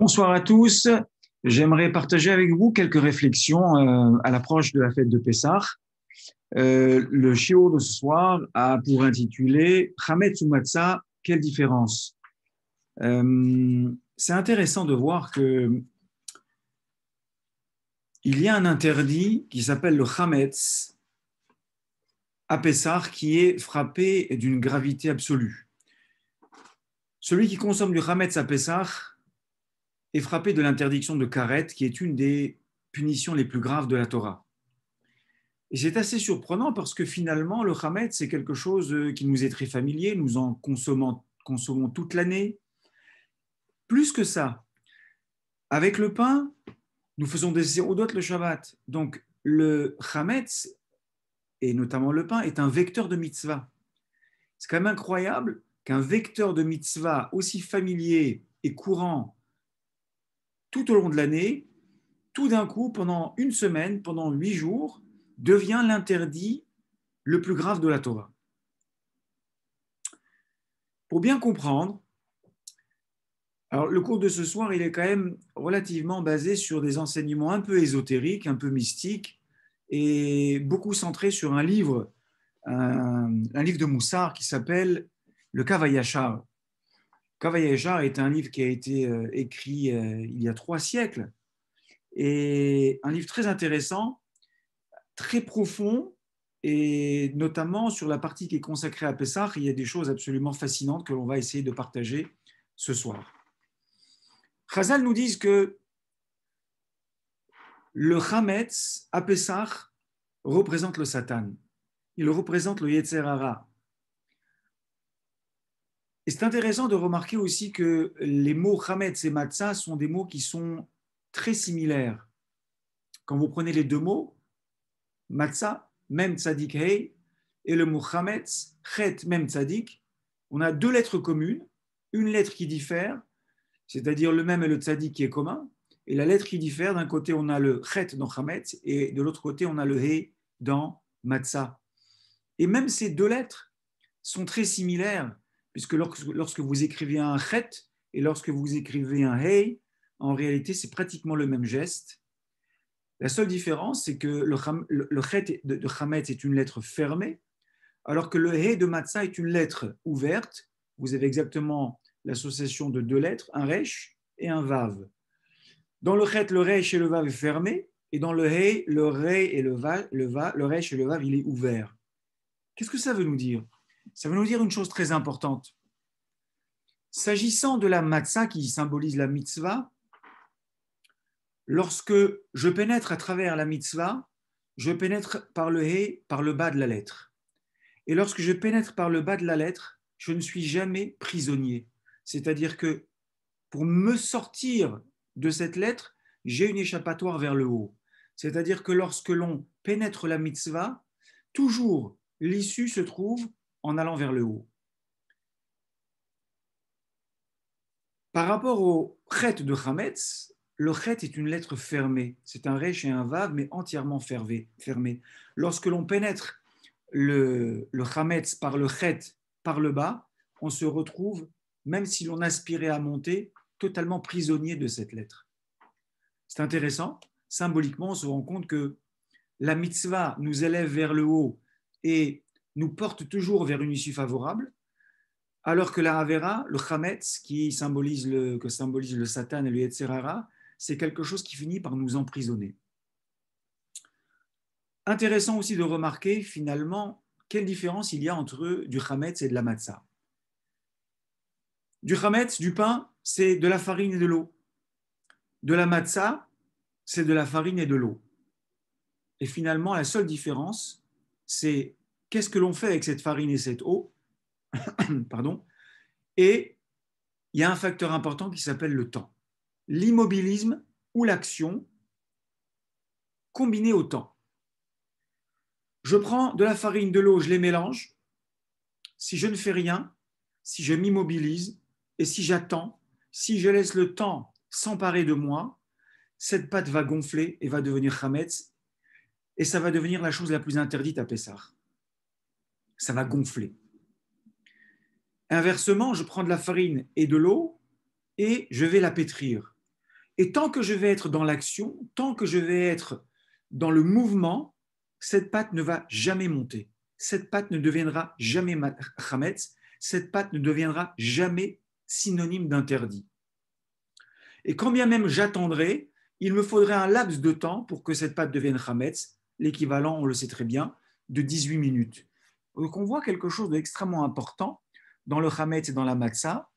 Bonsoir à tous. J'aimerais partager avec vous quelques réflexions à l'approche de la fête de Pessah. Le shiur de ce soir a pour intitulé Chametz ou Matzah, quelle différence? C'est intéressant de voir que il y a un interdit qui s'appelle le Chametz à Pessah qui est frappé d'une gravité absolue. Celui qui consomme du Chametz à Pessah est frappé de l'interdiction de Karet, qui est une des punitions les plus graves de la Torah. Et c'est assez surprenant parce que finalement, le Hametz, c'est quelque chose qui nous est très familier, nous en consommons toute l'année. Plus que ça, avec le pain, nous faisons des sérodot le Shabbat. Donc, le Hametz, et notamment le pain, est un vecteur de mitzvah. C'est quand même incroyable qu'un vecteur de mitzvah aussi familier et courant tout au long de l'année, tout d'un coup, pendant une semaine, pendant 8 jours, devient l'interdit le plus grave de la Torah. Pour bien comprendre, alors le cours de ce soir, il est quand même relativement basé sur des enseignements un peu ésotériques, un peu mystiques, et beaucoup centré sur un livre de Moussard qui s'appelle le Kavayachar. Kavayachar est un livre qui a été écrit il y a 3 siècles, et un livre très intéressant, très profond, et notamment sur la partie qui est consacrée à Pessah, il y a des choses absolument fascinantes que l'on va essayer de partager ce soir. Chazal nous dit que le Chametz à Pessah représente le Satan. Il représente le Yetzer Hara. Et c'est intéressant de remarquer aussi que les mots Chametz et Matzah sont des mots qui sont très similaires. Quand vous prenez les deux mots, Matzah, Mem Tzadik Hei, et le mot Chametz, Chet Mem Tzadik, on a deux lettres communes, une lettre qui diffère, c'est-à-dire le Mem et le Tzadik qui est commun, et la lettre qui diffère, d'un côté on a le Chet dans Chametz, et de l'autre côté on a le Hei dans Matzah. Et même ces deux lettres sont très similaires, puisque lorsque vous écrivez un Chet et lorsque vous écrivez un Hei, en réalité c'est pratiquement le même geste. La seule différence, c'est que le Chet de Chametz est une lettre fermée, alors que le He de Matzah est une lettre ouverte. Vous avez exactement l'association de deux lettres, un Resh et un Vav. Dans le Chet, le Resh et le Vav est fermé, et dans le He, le Re et le Resh et le Vav, il est ouvert. Qu'est-ce que ça veut nous dire? Ça veut nous dire une chose très importante. S'agissant de la Matzah qui symbolise la mitzvah, lorsque je pénètre à travers la mitzvah, je pénètre par le He, par le bas de la lettre. Et lorsque je pénètre par le bas de la lettre, je ne suis jamais prisonnier. C'est-à-dire que pour me sortir de cette lettre, j'ai une échappatoire vers le haut. C'est-à-dire que lorsque l'on pénètre la mitzvah, toujours l'issue se trouve en allant vers le haut. Par rapport au chet de Chametz, le chet est une lettre fermée. C'est un resh et un vav, mais entièrement fermé. Lorsque l'on pénètre le Chametz par le chet, par le bas, on se retrouve, même si l'on aspirait à monter, totalement prisonnier de cette lettre. C'est intéressant. Symboliquement, on se rend compte que la mitzvah nous élève vers le haut et nous porte toujours vers une issue favorable, alors que la Havera, le Chametz, que symbolise le Satan et le Yetzer Hara, c'est quelque chose qui finit par nous emprisonner. Intéressant aussi de remarquer finalement quelle différence il y a entre du Chametz et de la Matzah. Du Chametz, du pain, c'est de la farine et de l'eau. De la Matzah, c'est de la farine et de l'eau. Et finalement, la seule différence, c'est qu'est-ce que l'on fait avec cette farine et cette eau. Pardon. Et il y a un facteur important qui s'appelle le temps. L'immobilisme ou l'action combiné au temps. Je prends de la farine, de l'eau, je les mélange. Si je ne fais rien, si je m'immobilise et si j'attends, si je laisse le temps s'emparer de moi, cette pâte va gonfler et va devenir chametz et ça va devenir la chose la plus interdite à Pessah. Ça va gonfler. Inversement, je prends de la farine et de l'eau et je vais la pétrir. Et tant que je vais être dans l'action, tant que je vais être dans le mouvement, cette pâte ne va jamais monter. Cette pâte ne deviendra jamais chametz. Cette pâte ne deviendra jamais synonyme d'interdit. Et quand bien même j'attendrai, il me faudrait un laps de temps pour que cette pâte devienne chametz, l'équivalent, on le sait très bien, de 18 minutes. Donc on voit quelque chose d'extrêmement important dans le chametz et dans la matzah,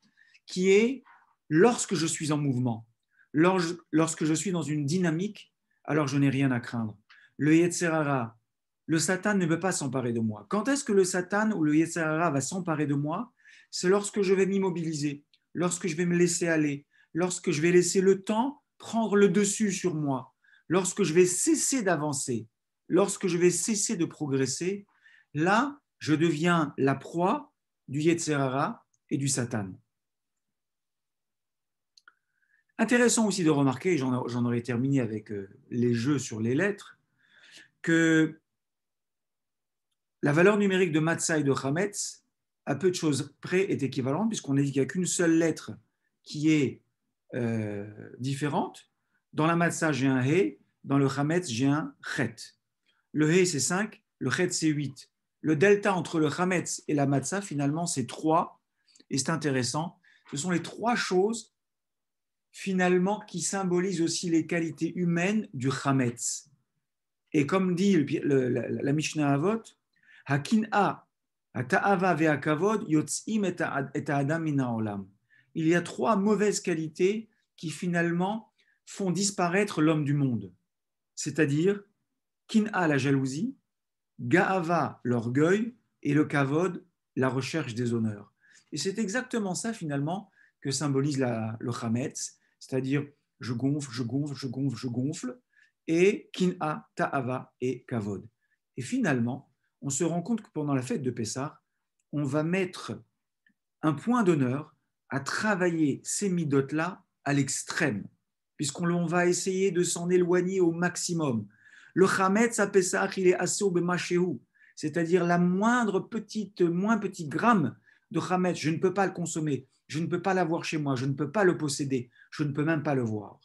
qui est lorsque je suis en mouvement, lorsque je suis dans une dynamique, alors je n'ai rien à craindre. Le Yetzer Hara, le Satan ne peut pas s'emparer de moi. Quand est-ce que le Satan ou le Yetzer Hara va s'emparer de moi? C'est lorsque je vais m'immobiliser, lorsque je vais me laisser aller, lorsque je vais laisser le temps prendre le dessus sur moi, lorsque je vais cesser d'avancer, lorsque je vais cesser de progresser, là, je deviens la proie du Yetzer Hara et du Satan. Intéressant aussi de remarquer, j'en aurais terminé avec les jeux sur les lettres, que la valeur numérique de Matzah et de Chametz, à peu de choses près, est équivalente, puisqu'on a dit qu'il n'y a qu'une seule lettre qui est différente. Dans la Matzah, j'ai un He, dans le Chametz, j'ai un Chet. Le He, c'est 5, le Chet, c'est 8. Le delta entre le Chametz et la Matzah, finalement, c'est 3, et c'est intéressant. Ce sont les 3 choses finalement qui symbolise aussi les qualités humaines du Chametz. Et comme dit la Mishnah Avot, Hakin'a, Ta'ava ve'akavod, yotzim et adam min ha'olam. Il y a 3 mauvaises qualités qui finalement font disparaître l'homme du monde. C'est-à-dire Kin'a, la jalousie, Ga'ava, l'orgueil, et le kavod, la recherche des honneurs. Et c'est exactement ça finalement que symbolise le Chametz, c'est-à-dire je gonfle, je gonfle, je gonfle, je gonfle, et kin'a, ta'ava et kavod. Et finalement, on se rend compte que pendant la fête de Pessah, on va mettre un point d'honneur à travailler ces midotes-là à l'extrême, puisqu'on va essayer de s'en éloigner au maximum. Le chametz à Pessah, il est assour b'mashéhu, c'est-à-dire moins petit gramme de chametz, je ne peux pas le consommer, je ne peux pas l'avoir chez moi, je ne peux pas le posséder, je ne peux même pas le voir.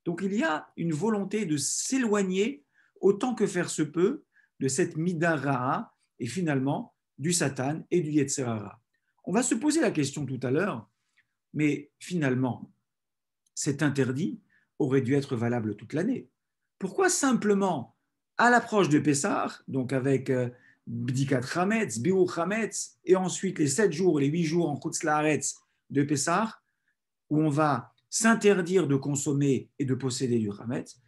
Donc il y a une volonté de s'éloigner autant que faire se peut de cette mida ra'a et finalement du Satan et du Yetzer Hara. On va se poser la question tout à l'heure, mais finalement, cet interdit aurait dû être valable toute l'année. Pourquoi simplement, à l'approche de Pessah, donc avec Bdikat Chametz, Biur Chametz, et ensuite les 7 jours, les 8 jours en Chutz La'aretz de Pessah, où on va s'interdire de consommer et de posséder du Chametz,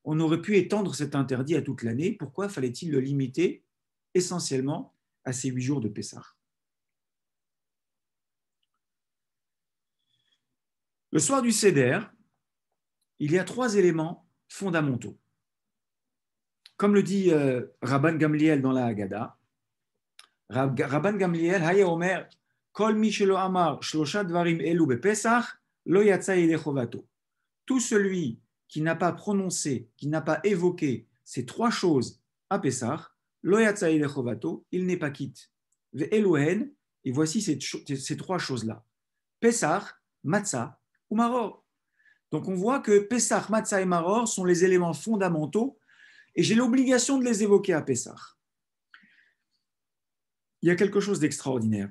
on aurait pu étendre cet interdit à toute l'année. Pourquoi fallait-il le limiter essentiellement à ces 8 jours de Pessah? Le soir du Seder, il y a 3 éléments fondamentaux. Comme le dit Rabban Gamliel dans la Haggadah, Rabban Gamliel, Haya Omer, Kol mi shelo amar shlosha dvarim elu bepesach, lo yatsa yedei chovato. Tout celui qui n'a pas prononcé, qui n'a pas évoqué ces 3 choses à Pessah, lo yatsa yedei chovato, il n'est pas quitte. Ve eluhen, et voici ces 3 choses-là. Pessah, matzah ou maror. Donc on voit que Pessah, matzah et maror sont les éléments fondamentaux et j'ai l'obligation de les évoquer à Pessah. Il y a quelque chose d'extraordinaire.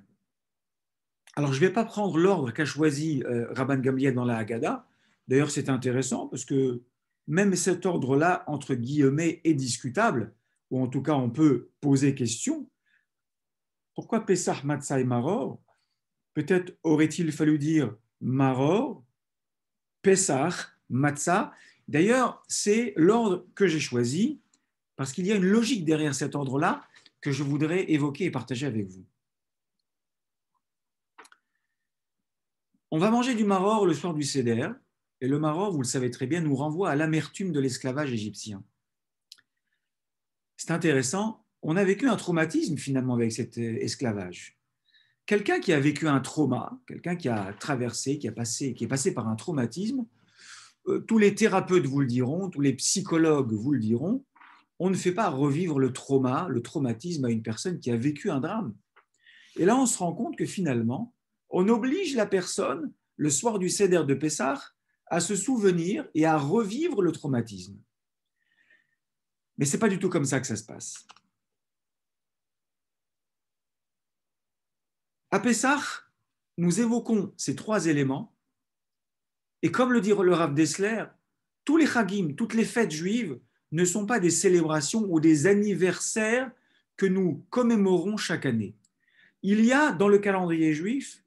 Alors, je ne vais pas prendre l'ordre qu'a choisi Rabban Gamliel dans la Haggadah. D'ailleurs, c'est intéressant parce que même cet ordre-là, entre guillemets, est discutable, ou en tout cas, on peut poser question. Pourquoi Pessah, Matzah et Maror? Peut-être aurait-il fallu dire Maror, Pessah, Matzah. D'ailleurs, c'est l'ordre que j'ai choisi parce qu'il y a une logique derrière cet ordre-là que je voudrais évoquer et partager avec vous. On va manger du maror le soir du Seder, et le maror, vous le savez très bien, nous renvoie à l'amertume de l'esclavage égyptien. C'est intéressant, on a vécu un traumatisme finalement avec cet esclavage. Quelqu'un qui a vécu un trauma, quelqu'un qui a traversé, qui est passé par un traumatisme, tous les thérapeutes vous le diront, tous les psychologues vous le diront, on ne fait pas revivre le traumatisme à une personne qui a vécu un drame. Et là, on se rend compte que finalement, on oblige la personne, le soir du Seder de Pessah, à se souvenir et à revivre le traumatisme. Mais ce n'est pas du tout comme ça que ça se passe. À Pessah, nous évoquons ces trois éléments, et comme le dit le Rav Dessler, tous les chagim, toutes les fêtes juives ne sont pas des célébrations ou des anniversaires que nous commémorons chaque année. Il y a dans le calendrier juif,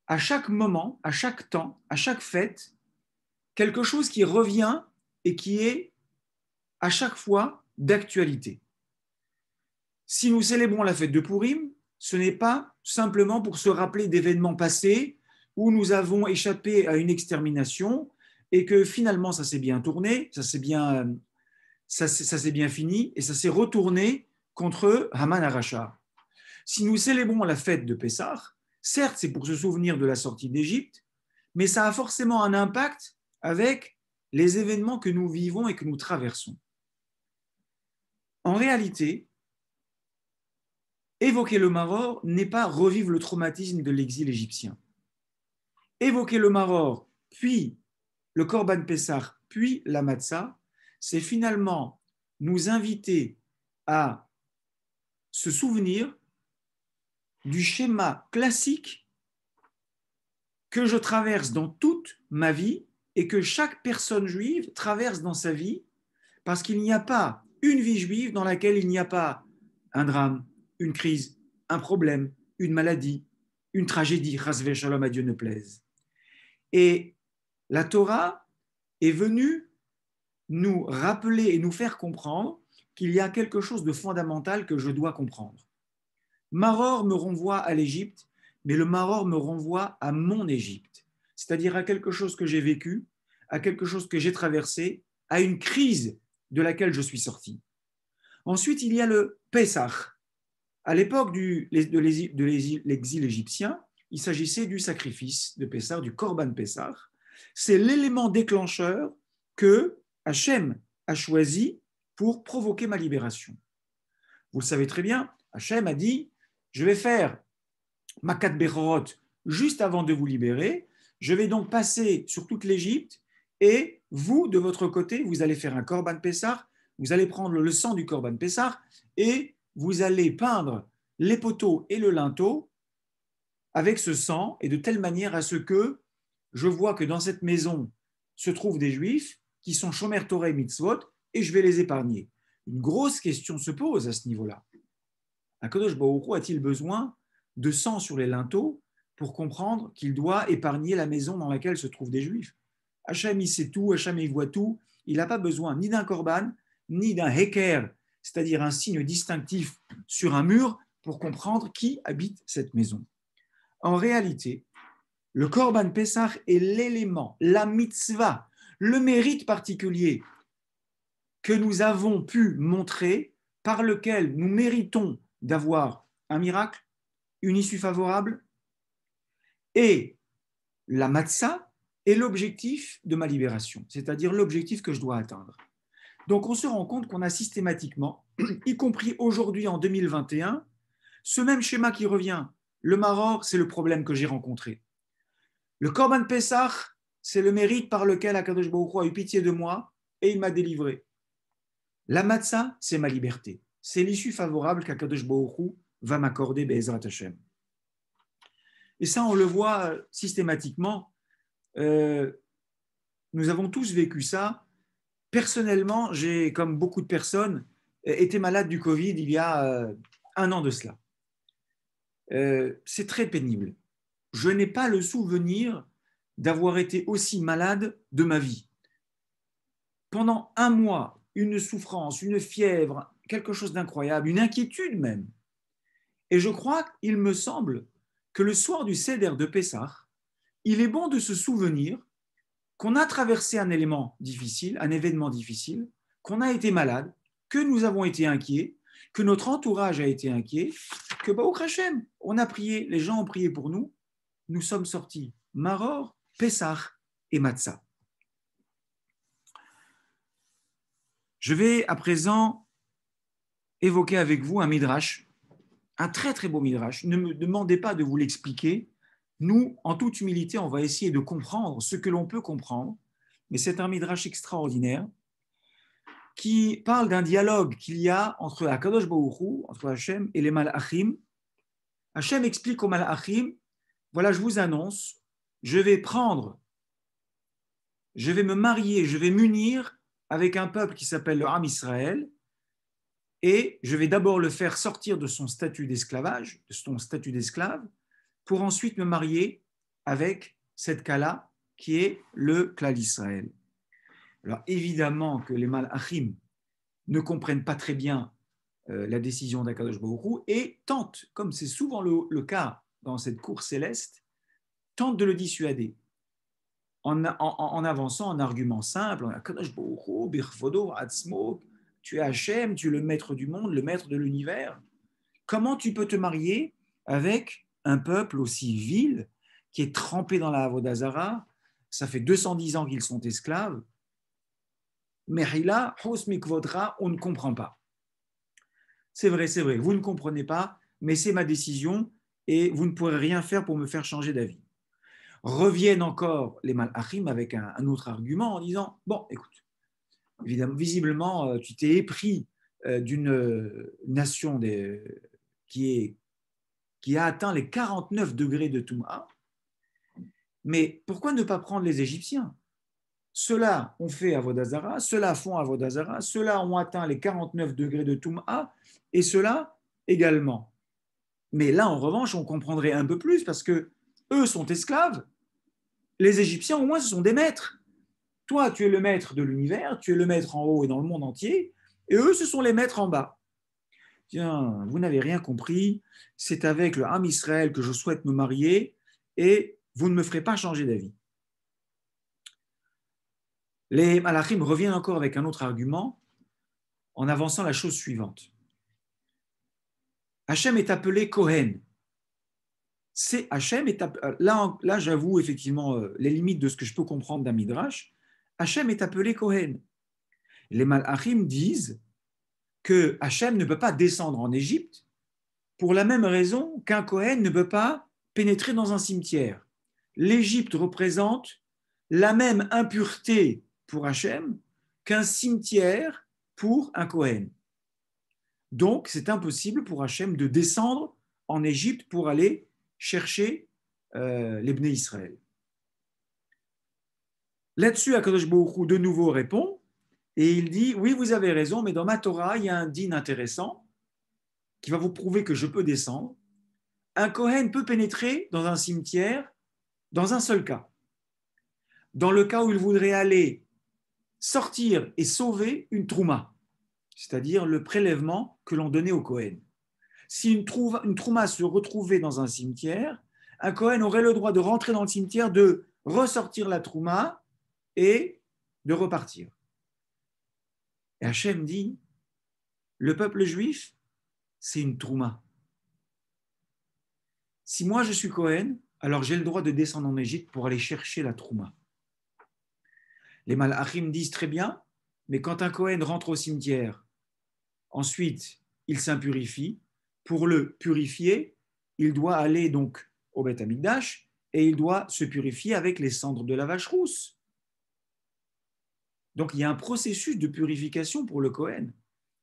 à chaque moment, à chaque temps, à chaque fête, quelque chose qui revient et qui est à chaque fois d'actualité. Si nous célébrons la fête de Purim, ce n'est pas simplement pour se rappeler d'événements passés où nous avons échappé à une extermination et que finalement ça s'est bien tourné, ça s'est bien fini et ça s'est retourné contre Haman Aracha. Si nous célébrons la fête de Pessah, certes c'est pour se souvenir de la sortie d'Égypte, mais ça a forcément un impact avec les événements que nous vivons et que nous traversons. En réalité, évoquer le Maror n'est pas revivre le traumatisme de l'exil égyptien. Évoquer le Maror, puis le Korban Pessah, puis la Matzah, c'est finalement nous inviter à se souvenir du schéma classique que je traverse dans toute ma vie et que chaque personne juive traverse dans sa vie, parce qu'il n'y a pas une vie juive dans laquelle il n'y a pas un drame, une crise, un problème, une maladie, une tragédie, chasvé shalom, à Dieu ne plaise. Et la Torah est venue nous rappeler et nous faire comprendre qu'il y a quelque chose de fondamental que je dois comprendre. Maror me renvoie à l'Égypte, mais le Maror me renvoie à mon Égypte, c'est-à-dire à quelque chose que j'ai vécu, à quelque chose que j'ai traversé, à une crise de laquelle je suis sorti. Ensuite, il y a le Pessah. À l'époque de l'exil égyptien, il s'agissait du sacrifice de Pessah, du Korban Pessah. C'est l'élément déclencheur que Hachem a choisi pour provoquer ma libération. Vous le savez très bien, Hachem a dit, je vais faire Makat Bechorot juste avant de vous libérer, je vais donc passer sur toute l'Égypte et vous, de votre côté, vous allez faire un Korban Pessah, vous allez prendre le sang du Korban Pessah et vous allez peindre les poteaux et le linteau avec ce sang et de telle manière à ce que je vois que dans cette maison se trouvent des Juifs qui sont Shomer Torah et Mitzvot et je vais les épargner. Une grosse question se pose à ce niveau-là. Akadosh Baruch Hu a-t-il besoin de sang sur les linteaux pour comprendre qu'il doit épargner la maison dans laquelle se trouvent des Juifs? Hachem, il sait tout, Hachem, il voit tout. Il n'a pas besoin ni d'un korban, ni d'un heker, c'est-à-dire un signe distinctif sur un mur pour comprendre qui habite cette maison. En réalité, le Korban Pessah est l'élément, la mitzvah, le mérite particulier que nous avons pu montrer par lequel nous méritons d'avoir un miracle, une issue favorable, et la matzah est l'objectif de ma libération, c'est-à-dire l'objectif que je dois atteindre. Donc on se rend compte qu'on a systématiquement, y compris aujourd'hui en 2021, ce même schéma qui revient. Le maror, c'est le problème que j'ai rencontré. Le Korban Pessah, c'est le mérite par lequel Akadosh Baruch Hu a eu pitié de moi et il m'a délivré. La matzah, c'est ma liberté. C'est l'issue favorable qu'Akadosh Baruch Hu va m'accorder Be'ezrat Hashem. Et ça, on le voit systématiquement. Nous avons tous vécu ça. Personnellement, j'ai, comme beaucoup de personnes, été malade du Covid il y a un an de cela. C'est très pénible. Je n'ai pas le souvenir d'avoir été aussi malade de ma vie. Pendant un mois, une souffrance, une fièvre, quelque chose d'incroyable, une inquiétude même. Et je crois, il me semble, que le soir du Seder de Pessah, il est bon de se souvenir qu'on a traversé un élément difficile, un événement difficile, qu'on a été malade, que nous avons été inquiets, que notre entourage a été inquiet, que Baruch Hashem, on a prié, les gens ont prié pour nous, nous sommes sortis Maror, Pessah et Matzah. Je vais à présent évoquer avec vous un midrash, un très très beau midrash. Ne me demandez pas de vous l'expliquer, Nous, en toute humilité, on va essayer de comprendre ce que l'on peut comprendre, mais c'est un midrash extraordinaire qui parle d'un dialogue qu'il y a entre Akadosh Baruch Hu, entre Hachem et les Malachim. Hachem explique aux Malachim, voilà, je vous annonce, je vais me marier, je vais m'unir avec un peuple qui s'appelle le Ham Israël, et je vais d'abord le faire sortir de son statut d'esclavage, de son statut d'esclave, pour ensuite me marier avec cette Kala qui est le Klal Israël. Alors évidemment que les Malachim ne comprennent pas très bien la décision d'Akadosh Baruch Hu et tentent, comme c'est souvent le cas dans cette cour céleste, tentent de le dissuader en avançant un argument simple, Akadosh Baruch Hu, Birfodo, Atzmo, tu es Hachem, tu es le maître du monde, le maître de l'univers. Comment tu peux te marier avec un peuple aussi vil qui est trempé dans la Avodah Zara? Ça fait 210 ans qu'ils sont esclaves. Mehila, Hos Mikvodra, on ne comprend pas. C'est vrai, vous ne comprenez pas, mais c'est ma décision et vous ne pourrez rien faire pour me faire changer d'avis. Reviennent encore les Malachim avec un autre argument en disant, bon, écoute, évidemment, visiblement, tu t'es épris d'une nation qui a atteint les 49 degrés de Touma, mais pourquoi ne pas prendre les Égyptiens? Ceux-là ont fait Avodah Zara, ceux-là font Avodah Zara, ceux-là ont atteint les 49 degrés de Touma, et ceux-là également. Mais là, en revanche, on comprendrait un peu plus parce que eux sont esclaves. Les Égyptiens, au moins, ce sont des maîtres. Toi, tu es le maître de l'univers, tu es le maître en haut et dans le monde entier, et eux, ce sont les maîtres en bas. Tiens, vous n'avez rien compris, c'est avec le Ham Israël que je souhaite me marier, et vous ne me ferez pas changer d'avis. Les Malachim reviennent encore avec un autre argument en avançant la chose suivante. Hachem est appelé Kohen. Là, j'avoue effectivement les limites de ce que je peux comprendre d'un midrash. Hachem est appelé Kohen. Les Malachim disent que Hachem ne peut pas descendre en Égypte pour la même raison qu'un Kohen ne peut pas pénétrer dans un cimetière. L'Égypte représente la même impureté pour Hachem qu'un cimetière pour un Kohen. Donc, c'est impossible pour Hachem de descendre en Égypte pour aller chercher les Bnei Israël. Là-dessus, Akadosh Baruch Hu de nouveau répond et il dit, oui, vous avez raison, mais dans ma Torah, il y a un din intéressant qui va vous prouver que je peux descendre. Un Kohen peut pénétrer dans un cimetière dans un seul cas. Dans le cas où il voudrait aller sortir et sauver une trouma, c'est-à-dire le prélèvement que l'on donnait au Kohen. Si une trouma se retrouvait dans un cimetière, un Kohen aurait le droit de rentrer dans le cimetière, de ressortir la trouma et de repartir. Et Hachem dit, le peuple juif, c'est une trouma. Si moi je suis Kohen, alors j'ai le droit de descendre en Égypte pour aller chercher la trouma. Les Malachim disent très bien, mais quand un Kohen rentre au cimetière, ensuite il s'impurifie. Pour le purifier, il doit aller donc au Beth Amikdash et il doit se purifier avec les cendres de la vache rousse. Donc il y a un processus de purification pour le Kohen.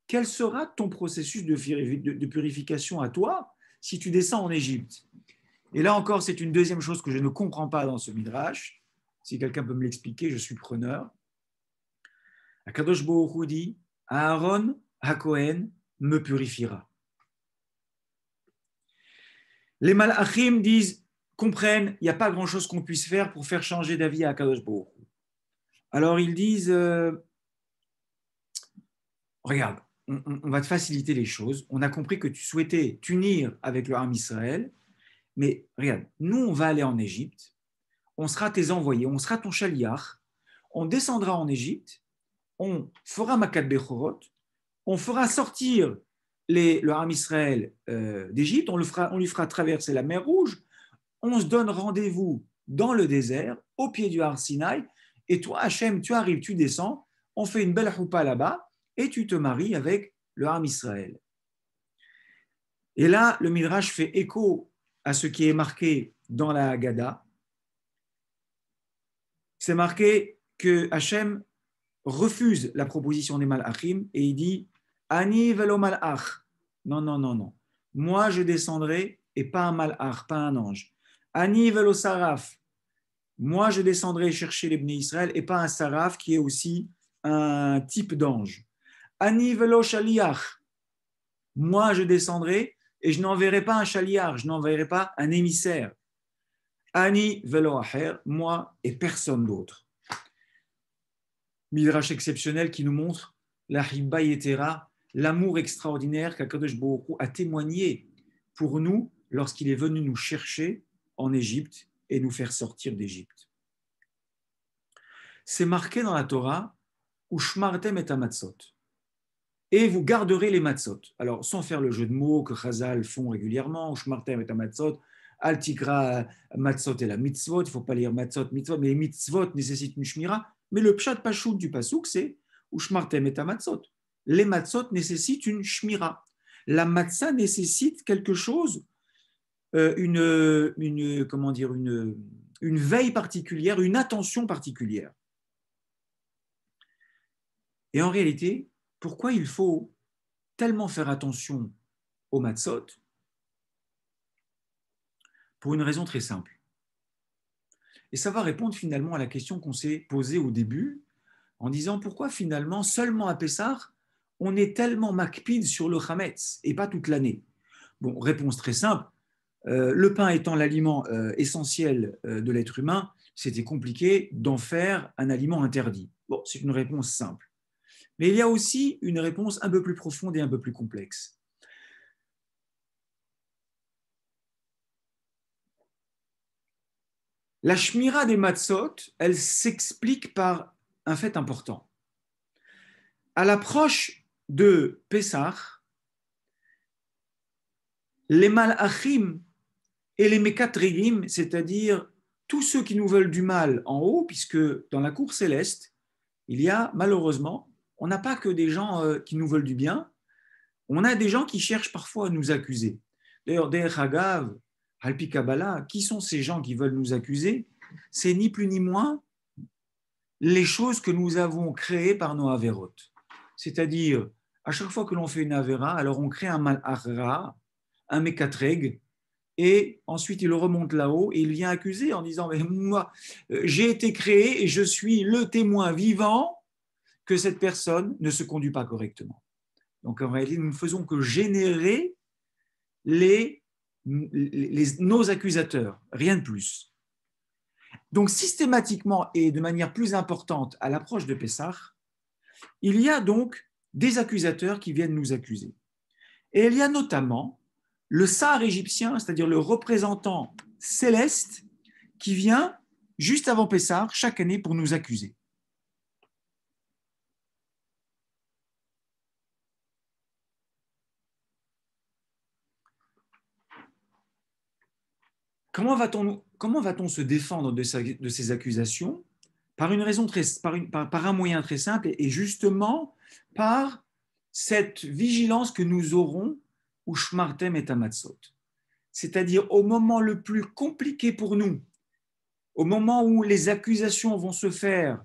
Quel sera ton processus de purification à toi si tu descends en Égypte? Et là encore, c'est une deuxième chose que je ne comprends pas dans ce midrash. Si quelqu'un peut me l'expliquer, je suis preneur. Akadosh Baruch Hu dit, Aaron HaKohen me purifiera. Les Malachim comprennent, il n'y a pas grand-chose qu'on puisse faire pour faire changer d'avis à Akadosh Baruch Hu. Alors ils disent, regarde, on va te faciliter les choses. On a compris que tu souhaitais t'unir avec le Ham Israël, mais regarde, nous on va aller en Égypte, on sera tes envoyés, on sera ton chaliach, on descendra en Égypte, on fera Makat Bechorot, on fera sortir le Ham Israël d'Égypte, on lui fera traverser la mer Rouge, on se donne rendez-vous dans le désert, au pied du Har Sinaï, et toi, Hachem, tu arrives, tu descends, on fait une belle choupa là-bas, et tu te maries avec le Ham Israël. Et là, le Midrash fait écho à ce qui est marqué dans la Haggadah. C'est marqué que Hachem refuse la proposition des Malachim et il dit Ani velo malach. Non, non, non, non. Moi, je descendrai et pas un malach, pas un ange. Ani velo saraf. Moi, je descendrai chercher les Bnei Israël et pas un saraf qui est aussi un type d'ange. Ani velo shaliach. Moi, je descendrai et je n'enverrai pas un shaliach, je n'enverrai pas un émissaire. Ani velo acher, moi et personne d'autre. Midrash exceptionnel qui nous montre la hibba yetera, l'amour extraordinaire qu'Akadosh Baruch Hu a témoigné pour nous lorsqu'il est venu nous chercher en Égypte et nous faire sortir d'Égypte. C'est marqué dans la Torah, Ushmartem et amatzot. Et vous garderez les matzot. Alors, sans faire le jeu de mots que Chazal font régulièrement, Ushmartem et amatzot, Al tikra matzot et la mitzvot, il ne faut pas lire matzot, mitzvot, mais les mitzvot nécessitent une shmira. Mais le pshat pashout du pasouk, c'est Ushmartem et amatzot. Les matzot nécessitent une shmira. La matzah nécessite quelque chose, comment dire, une veille particulière, une attention particulière. Et en réalité, pourquoi il faut tellement faire attention aux matzot? Pour une raison très simple. Et ça va répondre finalement à la question qu'on s'est posée au début, en disant pourquoi finalement, seulement à Pessah, on est tellement makpid sur le chametz et pas toute l'année. Bon, réponse très simple. Le pain étant l'aliment essentiel de l'être humain, c'était compliqué d'en faire un aliment interdit. Bon, c'est une réponse simple. Mais il y a aussi une réponse un peu plus profonde et un peu plus complexe. La shmira des matzot, elle s'explique par un fait important. À l'approche de Pessah, les malachim et les mekatregim, c'est-à-dire tous ceux qui nous veulent du mal en haut, puisque dans la cour céleste, il y a malheureusement, on n'a pas que des gens qui nous veulent du bien, on a des gens qui cherchent parfois à nous accuser. D'ailleurs, Derech Hagav, Alpi Kabbalah, qui sont ces gens qui veulent nous accuser? C'est ni plus ni moins les choses que nous avons créées par nos averot. C'est-à-dire, à chaque fois que l'on fait une avera, alors on crée un malachra, un mekatreg, et ensuite il remonte là-haut et il vient accuser en disant mais moi, j'ai été créé et je suis le témoin vivant que cette personne ne se conduit pas correctement. Donc en réalité, nous ne faisons que générer nos accusateurs, rien de plus. Donc systématiquement et de manière plus importante à l'approche de Pessah, il y a donc des accusateurs qui viennent nous accuser. Et il y a notamment le Sahar égyptien, c'est-à-dire le représentant céleste qui vient juste avant Pessah chaque année pour nous accuser. Comment va-t-on se défendre de ces accusations? Par un moyen très simple et justement par cette vigilance que nous aurons ou shmartem et amatzot. C'est-à-dire au moment le plus compliqué pour nous, au moment où les accusations vont se faire,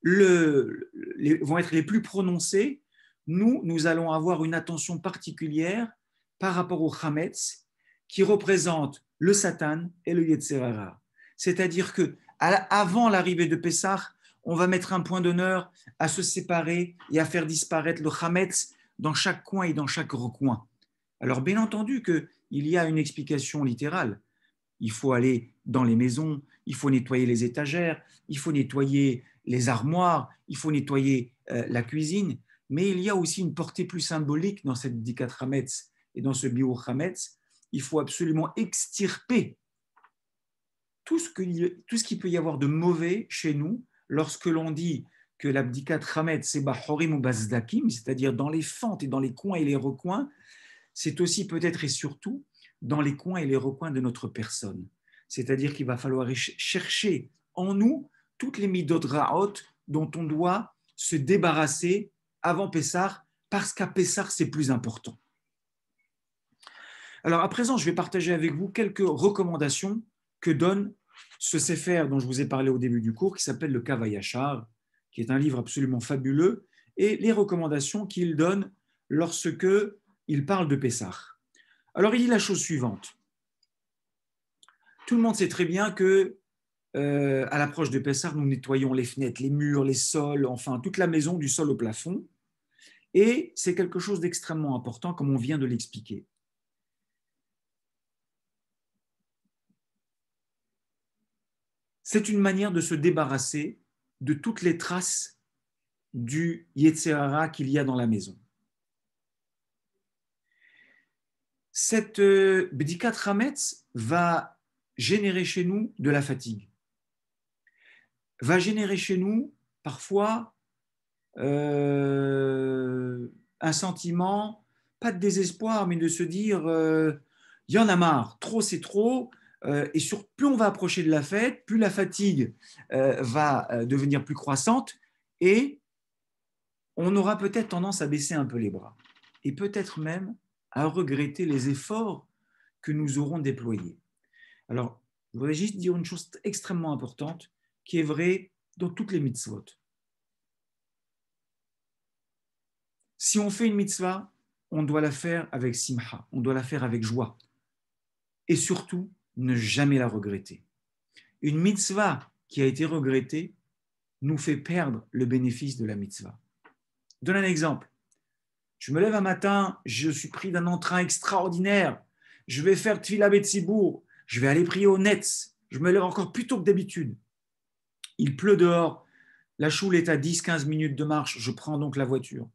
vont être les plus prononcées, nous allons avoir une attention particulière par rapport au chametz qui représente le Satan et le Yetzer Hara. C'est-à-dire que avant l'arrivée de Pessah, on va mettre un point d'honneur à se séparer et à faire disparaître le chametz dans chaque coin et dans chaque recoin. Alors bien entendu qu'il y a une explication littérale. Il faut aller dans les maisons, il faut nettoyer les étagères, il faut nettoyer les armoires, il faut nettoyer la cuisine, mais il y a aussi une portée plus symbolique dans cette Dikat Hametz et dans ce Biur Hametz. Il faut absolument extirper tout ce qu'il peut y avoir de mauvais chez nous lorsque l'on dit que l'abdikat Hametz c'est Bahorim ou Bazdakim, c'est-à-dire dans les fentes et dans les coins et les recoins, c'est aussi peut-être et surtout dans les coins et les recoins de notre personne. C'est-à-dire qu'il va falloir chercher en nous toutes les midot ra'ot dont on doit se débarrasser avant Pessah, parce qu'à Pessah, c'est plus important. Alors à présent, je vais partager avec vous quelques recommandations que donne ce Sefer dont je vous ai parlé au début du cours, qui s'appelle le Kav HaYashar, qui est un livre absolument fabuleux, et les recommandations qu'il donne lorsque il parle de Pessah. Alors il dit la chose suivante. Tout le monde sait très bien que à l'approche de Pessah, nous nettoyons les fenêtres, les murs, les sols, enfin toute la maison du sol au plafond. Et c'est quelque chose d'extrêmement important, comme on vient de l'expliquer. C'est une manière de se débarrasser de toutes les traces du Yetzer Hara qu'il y a dans la maison. Cette Bdikat Hametz va générer chez nous de la fatigue, va générer chez nous parfois un sentiment, pas de désespoir, mais de se dire il y en a marre, trop c'est trop, et plus on va approcher de la fête, plus la fatigue va devenir plus croissante, et on aura peut-être tendance à baisser un peu les bras, et peut-être même à regretter les efforts que nous aurons déployés. Alors, je voudrais juste dire une chose extrêmement importante qui est vraie dans toutes les mitzvot. Si on fait une mitzvah, on doit la faire avec simha, on doit la faire avec joie. Et surtout, ne jamais la regretter. Une mitzvah qui a été regrettée nous fait perdre le bénéfice de la mitzvah. Je donne un exemple. Je me lève un matin, je suis pris d'un entrain extraordinaire. Je vais faire Tfila Betsibour, je vais aller prier au Netz. Je me lève encore plus tôt que d'habitude. Il pleut dehors, la choule est à 10-15 minutes de marche, je prends donc la voiture.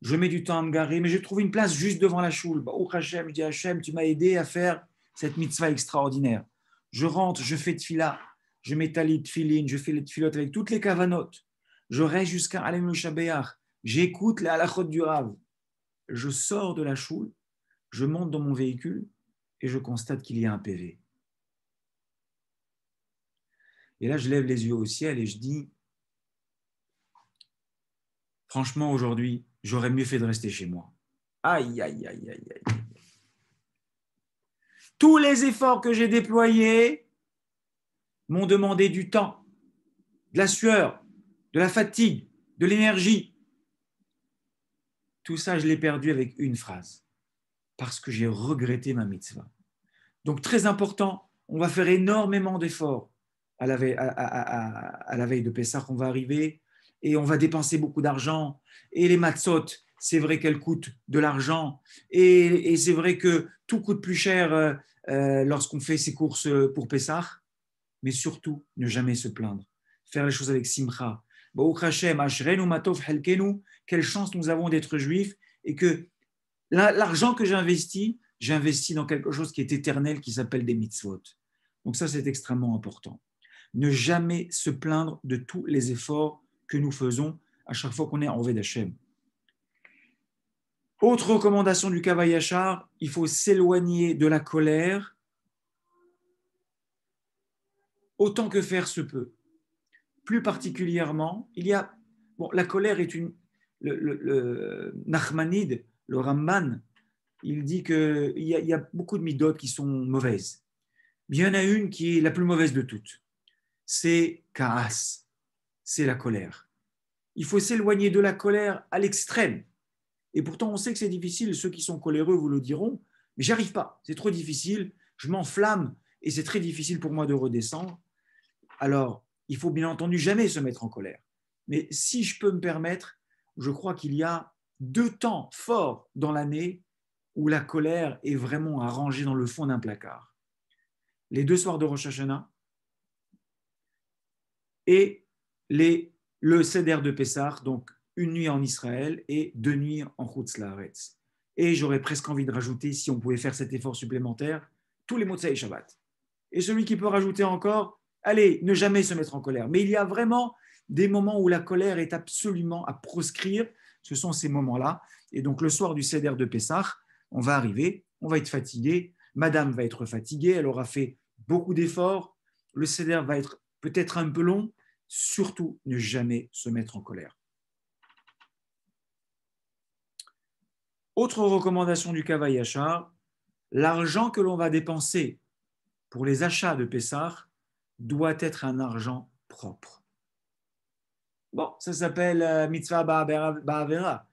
Je mets du temps à me garer, mais j'ai trouvé une place juste devant la choule. Oh Hachem, je dis Hachem, tu m'as aidé à faire cette mitzvah extraordinaire. Je rentre, je fais tfila, je mets talit, tfilin, je fais les tfilotes avec toutes les kavanotes. Je reste jusqu'à Alem Shabeach. J'écoute les halachot du Rav. Je sors de la choule, je monte dans mon véhicule et je constate qu'il y a un PV. Et là, je lève les yeux au ciel et je dis, franchement, aujourd'hui, j'aurais mieux fait de rester chez moi. Aïe, aïe, aïe, aïe, aïe. Tous les efforts que j'ai déployés m'ont demandé du temps, de la sueur, de la fatigue, de l'énergie. Tout ça, je l'ai perdu avec une phrase, parce que j'ai regretté ma mitzvah. Donc, très important, on va faire énormément d'efforts à la veille de Pessah, on va arriver, et on va dépenser beaucoup d'argent. Et les matzot, c'est vrai qu'elles coûtent de l'argent, et c'est vrai que tout coûte plus cher lorsqu'on fait ses courses pour Pessah, mais surtout, ne jamais se plaindre. Faire les choses avec simcha. Quelle chance nous avons d'être juifs et que l'argent que j'investis dans quelque chose qui est éternel, qui s'appelle des mitzvot. Donc ça, c'est extrêmement important. Ne jamais se plaindre de tous les efforts que nous faisons à chaque fois qu'on est en Oved Hashem. Autre recommandation du Kav HaYashar, il faut s'éloigner de la colère autant que faire se peut. Plus particulièrement, la colère est le Nachmanide, le Ramban, il dit qu'il y a beaucoup de midotes qui sont mauvaises. Mais il y en a une qui est la plus mauvaise de toutes. C'est Kaas, c'est la colère. Il faut s'éloigner de la colère à l'extrême. Et pourtant, on sait que c'est difficile. Ceux qui sont coléreux vous le diront. Mais j'y arrive pas. C'est trop difficile. Je m'enflamme et c'est très difficile pour moi de redescendre. Alors, il faut bien entendu jamais se mettre en colère. Mais si je peux me permettre, je crois qu'il y a 2 temps forts dans l'année où la colère est vraiment à ranger dans le fond d'un placard. Les 2 soirs de Rosh Hashanah et le Seder de Pessah, donc une nuit en Israël et 2 nuits en Chutz Laaretz. Et j'aurais presque envie de rajouter, si on pouvait faire cet effort supplémentaire, tous les Motzei Shabbat. Et celui qui peut rajouter encore, allez, ne jamais se mettre en colère. Mais il y a vraiment des moments où la colère est absolument à proscrire. Ce sont ces moments-là. Et donc, le soir du Seder de Pessah, on va arriver, on va être fatigué. Madame va être fatiguée, elle aura fait beaucoup d'efforts. Le Seder va être peut-être un peu long. Surtout, ne jamais se mettre en colère. Autre recommandation du Kav HaYashar, l'argent que l'on va dépenser pour les achats de Pessah doit être un argent propre. Bon, ça s'appelle mitzvah ba'avera.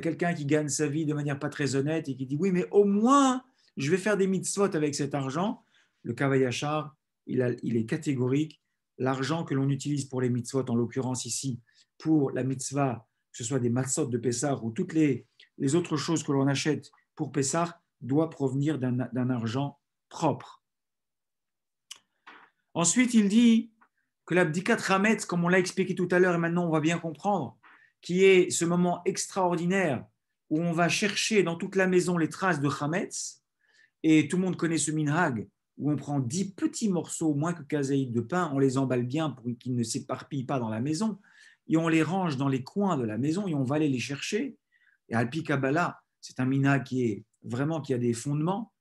Quelqu'un qui gagne sa vie de manière pas très honnête et qui dit oui, mais au moins je vais faire des mitzvot avec cet argent. Le Kavayachar, il est catégorique. L'argent que l'on utilise pour les mitzvot, en l'occurrence ici, pour la mitzvah, que ce soit des matzot de Pessah ou toutes les autres choses que l'on achète pour Pessah, doit provenir d'un argent propre. Ensuite, il dit que l'abdikat Hametz, comme on l'a expliqué tout à l'heure et maintenant on va bien comprendre, qui est ce moment extraordinaire où on va chercher dans toute la maison les traces de Hametz, et tout le monde connaît ce minhag, où on prend 10 petits morceaux, moins que kazaïd de pain, on les emballe bien pour qu'ils ne s'éparpillent pas dans la maison, et on les range dans les coins de la maison et on va aller les chercher. Et Alpi Kabbalah, c'est un minhag qui a des fondements.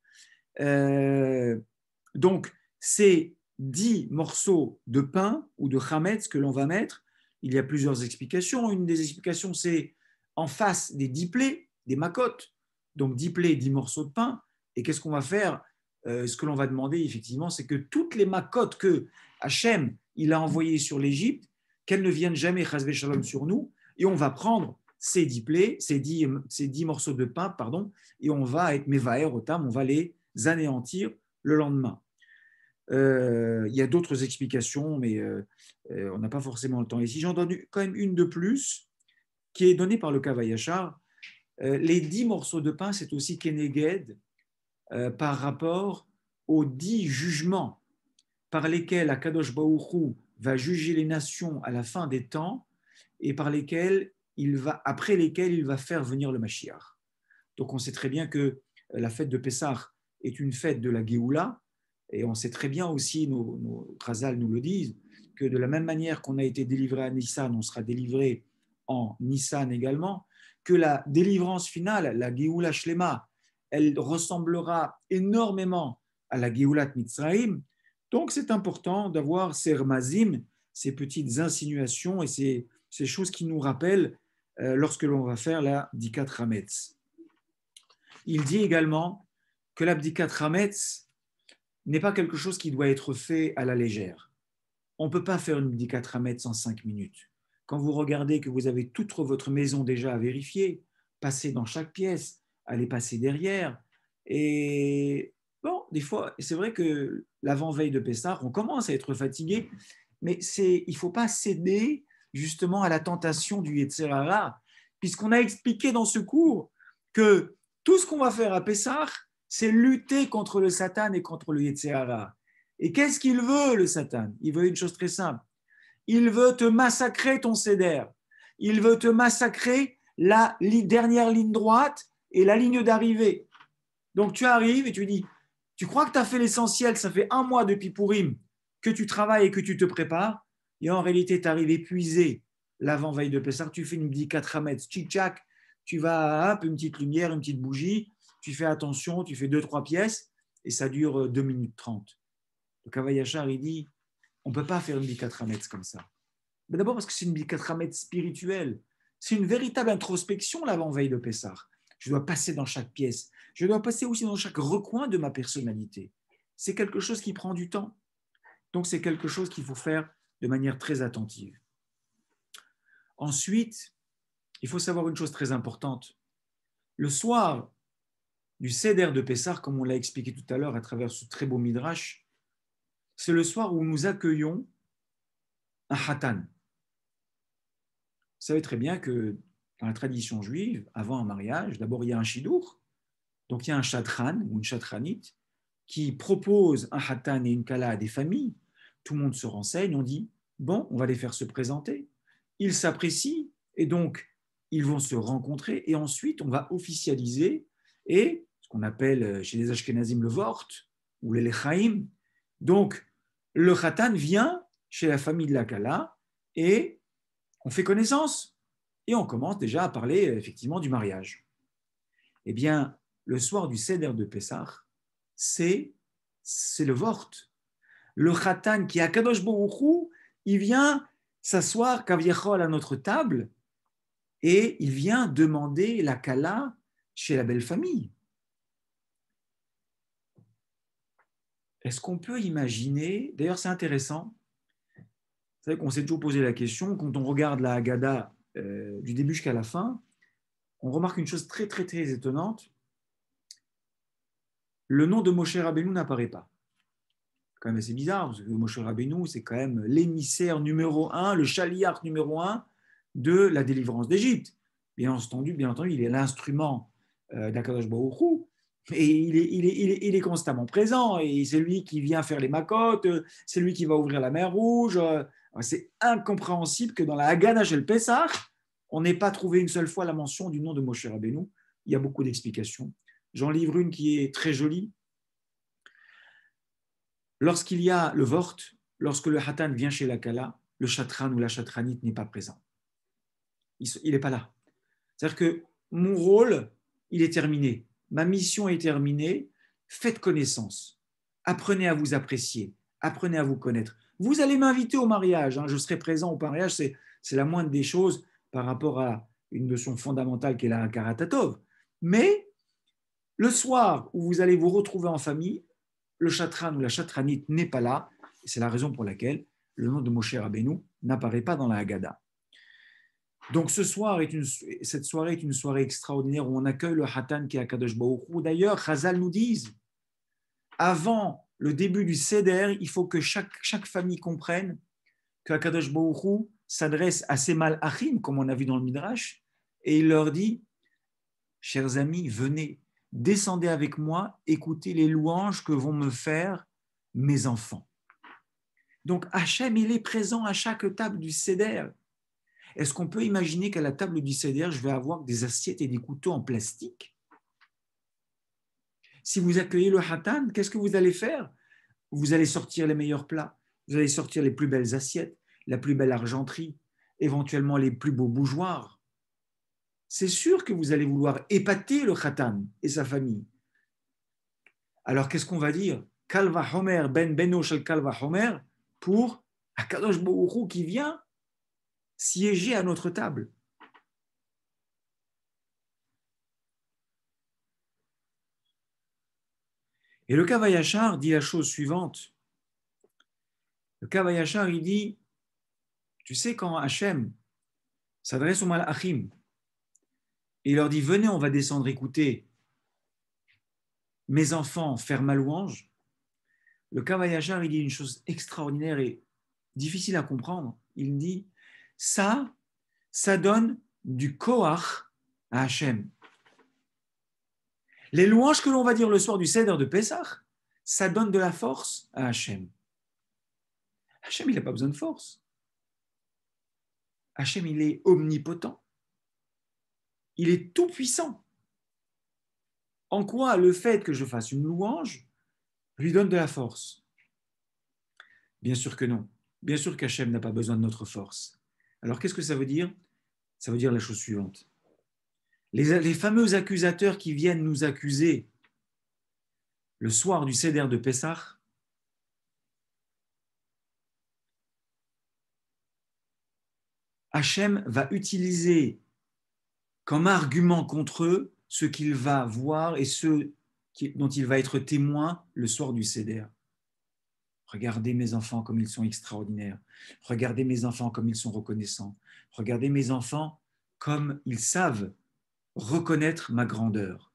Donc, c'est 10 morceaux de pain ou de chametz que l'on va mettre. Il y a plusieurs explications. Une des explications, c'est en face des 10 plaies, des makotes. Donc 10 plaies, 10 morceaux de pain. Et qu'est-ce qu'on va faire? Ce que l'on va demander, effectivement, c'est que toutes les makotes que Hachem il a envoyées sur l'Égypte, qu'elles ne viennent jamais chasvé shalom sur nous. Et on va prendre ces 10 plaies, ces 10 morceaux de pain, pardon, et on va être mevaer otam, on va les anéantir le lendemain. Il y a d'autres explications, mais on n'a pas forcément le temps. Ici, j'en donne quand même une de plus, qui est donnée par le Kavayachar. Les 10 morceaux de pain, c'est aussi Keneged par rapport aux 10 jugements par lesquels Akadosh Baruch Hu va juger les nations à la fin des temps et après lesquels il va faire venir le Mashiach. Donc on sait très bien que la fête de Pessah est une fête de la Géoula, et on sait très bien aussi, nos Chazal nous le disent, que de la même manière qu'on a été délivré à Nissan, on sera délivré en Nissan également, que la délivrance finale, la Géoula Shlema, elle ressemblera énormément à la Géoulat Mitzrayim. Donc c'est important d'avoir ces rmazim, ces petites insinuations et ces choses qui nous rappellent lorsque l'on va faire la Dikat Hametz. Il dit également que l'abdikat Hametz n'est pas quelque chose qui doit être fait à la légère. On ne peut pas faire une abdikat Hametz en 5 minutes. Quand vous regardez que vous avez toute votre maison déjà à vérifier, passer dans chaque pièce, aller passer derrière, et bon, des fois, c'est vrai que l'avant-veille de Pessah, on commence à être fatigué, mais il ne faut pas céder justement à la tentation du Yetzer Hara, puisqu'on a expliqué dans ce cours que tout ce qu'on va faire à Pessah, c'est lutter contre le Satan et contre le Yetzer Hara. Et qu'est-ce qu'il veut, le Satan? Il veut une chose très simple. Il veut te massacrer ton Seder. Il veut te massacrer la dernière ligne droite et la ligne d'arrivée. Donc tu arrives et tu dis, tu crois que tu as fait l'essentiel, ça fait 1 mois depuis Pourim que tu travailles et que tu te prépares, et en réalité tu arrives épuisé l'avant-veille de Pessah, tu fais une bdikat hametz, tchik-tchak, tu vas, hop, une petite lumière, une petite bougie, tu fais attention, tu fais 2-3 pièces, et ça dure 2 minutes 30. Le Kavayachar, il dit, on ne peut pas faire une bdikat hametz comme ça. Mais d'abord parce que c'est une bdikat hametz spirituelle, c'est une véritable introspection l'avant-veille de Pessah. Je dois passer dans chaque pièce. Je dois passer aussi dans chaque recoin de ma personnalité. C'est quelque chose qui prend du temps. Donc, c'est quelque chose qu'il faut faire de manière très attentive. Ensuite, il faut savoir une chose très importante. Le soir du Seder de Pessah, comme on l'a expliqué tout à l'heure à travers ce très beau midrash, c'est le soir où nous accueillons un Hatan. Vous savez très bien que dans la tradition juive, avant un mariage, d'abord il y a un shidour, donc il y a un chatran ou une chatranite qui propose un hatan et une kala à des familles. Tout le monde se renseigne, on dit, bon, on va les faire se présenter. Ils s'apprécient et donc ils vont se rencontrer et ensuite on va officialiser et ce qu'on appelle chez les Ashkenazim le vort ou les lechaim. Donc le hatan vient chez la famille de la kala et on fait connaissance et on commence déjà à parler effectivement du mariage. Eh bien, le soir du Seder de Pessah, c'est le vort. Le Khatan qui est à Kadosh Baruch Hu, il vient s'asseoir kaviachol à notre table et il vient demander la kala chez la belle famille. est-ce qu'on peut imaginer, d'ailleurs c'est intéressant, c'est vrai qu'on s'est toujours posé la question, quand on regarde la Haggadah du début jusqu'à la fin, on remarque une chose très très très étonnante, le nom de Moshe Rabbeinu n'apparaît pas. C'est quand même assez bizarre, parce que Moshe Rabbeinu, c'est quand même l'émissaire numéro un, le chaliar numéro un de la délivrance d'Égypte. Bien entendu, il est l'instrument d'Akadosh Baruch Hu, et il est constamment présent, et c'est lui qui vient faire les makotes, c'est lui qui va ouvrir la mer Rouge. C'est incompréhensible que dans la Haggadah Shel Pesach, on n'ait pas trouvé une seule fois la mention du nom de Moshe Rabbeinu. Il y a beaucoup d'explications. J'en livre une qui est très jolie. Lorsqu'il y a le vort, lorsque le hatan vient chez la kala, le chatran ou la chatranite n'est pas présent. Il n'est pas là. C'est-à-dire que mon rôle, il est terminé. Ma mission est terminée. Faites connaissance. Apprenez à vous apprécier. Apprenez à vous connaître. Vous allez m'inviter au mariage. Je serai présent au mariage. C'est la moindre des choses par rapport à une notion fondamentale qui est la karatatov. Mais le soir où vous allez vous retrouver en famille, le chatran ou la chatranite n'est pas là. C'est la raison pour laquelle le nom de Moshe Rabbeinu n'apparaît pas dans la Haggadah. Donc cette soirée est une soirée extraordinaire où on accueille le Hatan qui est à Kadosh Baruch Hu. D'ailleurs, Chazal nous disent, avant le début du Seder, il faut que chaque famille comprenne que Kadosh Baruch Hu s'adresse à ses malachim, comme on a vu dans le Midrash, et il leur dit, chers amis, venez, descendez avec moi, écoutez les louanges que vont me faire mes enfants. Donc Hachem, il est présent à chaque table du Seder. Est-ce qu'on peut imaginer qu'à la table du Seder, je vais avoir des assiettes et des couteaux en plastique? Si vous accueillez le Hatan, qu'est-ce que vous allez faire? Vous allez sortir les meilleurs plats, vous allez sortir les plus belles assiettes, la plus belle argenterie, éventuellement les plus beaux bougeoirs. C'est sûr que vous allez vouloir épater le Hatan et sa famille. Alors qu'est-ce qu'on va dire? Kalva Homer ben Beno shel Kalva Homer pour Akadosh Baruch Hu qui vient siéger à notre table. Et le Kavayachar dit la chose suivante. Le Kavayachar, il dit, tu sais, quand Hachem s'adresse aux Malachim, et il leur dit, venez, on va descendre écouter mes enfants faire ma louange, le Kavayachar, il dit une chose extraordinaire et difficile à comprendre. Il dit, ça donne du koach à Hachem. Les louanges que l'on va dire le soir du Seder de Pessah, ça donne de la force à Hachem. Hachem, il n'a pas besoin de force. Hachem, il est omnipotent. Il est tout puissant. En quoi le fait que je fasse une louange lui donne de la force? Bien sûr que non. Bien sûr qu'Hachem n'a pas besoin de notre force. Alors qu'est-ce que ça veut dire? Ça veut dire la chose suivante. Les fameux accusateurs qui viennent nous accuser le soir du Seder de Pessah, Hachem va utiliser comme argument contre eux ce qu'il va voir et ce dont il va être témoin le soir du Seder. Regardez mes enfants comme ils sont extraordinaires. Regardez mes enfants comme ils sont reconnaissants. Regardez mes enfants comme ils savent reconnaître ma grandeur.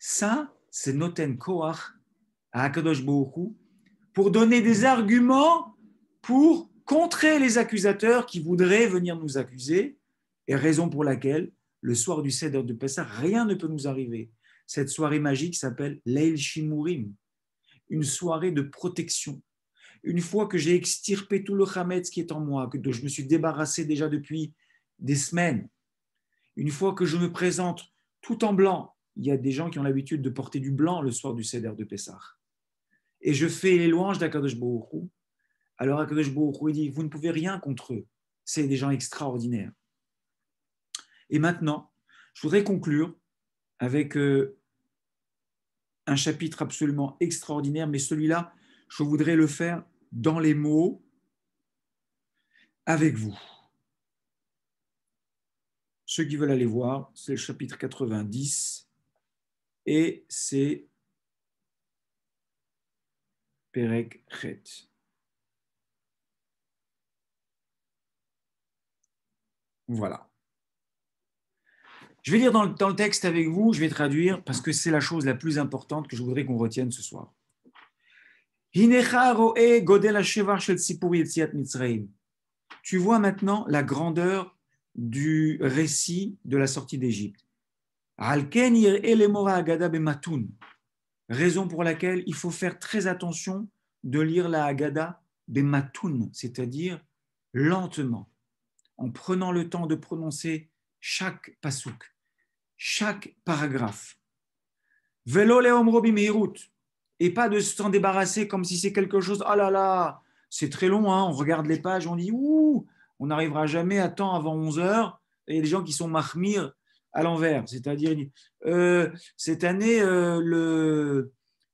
Ça, c'est Noten Koach à Akadosh Baruch Hu pour donner des arguments pour contrer les accusateurs qui voudraient venir nous accuser, et raison pour laquelle, le soir du Seder de Pessah, rien ne peut nous arriver. Cette soirée magique s'appelle Leil Shimurim, une soirée de protection. Une fois que j'ai extirpé tout le chametz qui est en moi, que je me suis débarrassé déjà depuis des semaines, une fois que je me présente tout en blanc, il y a des gens qui ont l'habitude de porter du blanc le soir du Seder de Pessah, et je fais les louanges d'Akadosh Baruch Hu, alors Akadosh Baruch Hu dit, vous ne pouvez rien contre eux, c'est des gens extraordinaires. Et maintenant, je voudrais conclure avec un chapitre absolument extraordinaire, mais celui-là, je voudrais le faire dans les mots avec vous. Ceux qui veulent aller voir, c'est le chapitre 90 et c'est Perek Chet. Voilà. Je vais lire dans le texte avec vous, je vais traduire parce que c'est la chose la plus importante que je voudrais qu'on retienne ce soir. Tu vois maintenant la grandeur du récit de la sortie d'Égypte. Raison pour laquelle il faut faire très attention de lire la Haggadah bematoun, c'est-à-dire lentement, en prenant le temps de prononcer chaque pasouk, chaque paragraphe. Velo leomro bimehirut, et pas de s'en débarrasser comme si c'est quelque chose, oh là là, c'est très long, hein, on regarde les pages, on dit, ouh, on n'arrivera jamais à temps avant 11 heures. Et il y a des gens qui sont mahmir à l'envers, c'est-à-dire, cette année,